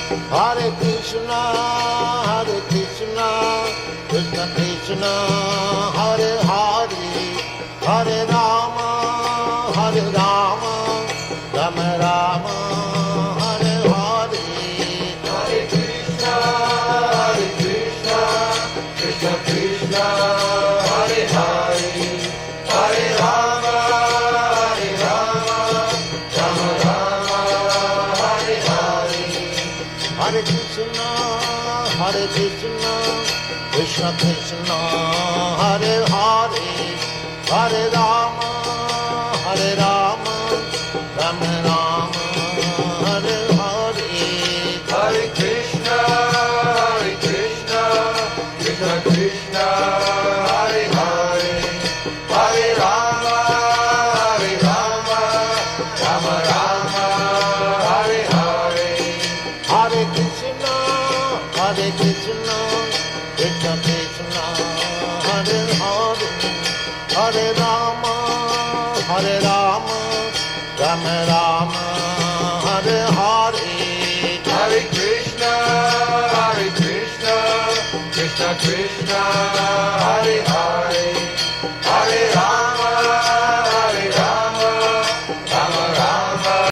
Hare Krishna, Krishna Krishna, Hare Hare, Hare Rama, Rama Rama, Hare Hare. Hare Krishna, Krishna Krishna, Hare Hare, Hare Rama, Rama Rama, Hare Hare. Hare Krishna, Krishna Krishna, Hare Hare, Hare Rama, Rama Rama, Hare Hare. Hare Krishna, Krishna Krishna, Hare Hare, Hare Rama, Rama Rama, Hare Hare. Hare Krishna, Krishna Krishna, Hare Hare, Hare Rama, Rama Rama, Hare Hare. Hare Krishna, Krishna Krishna,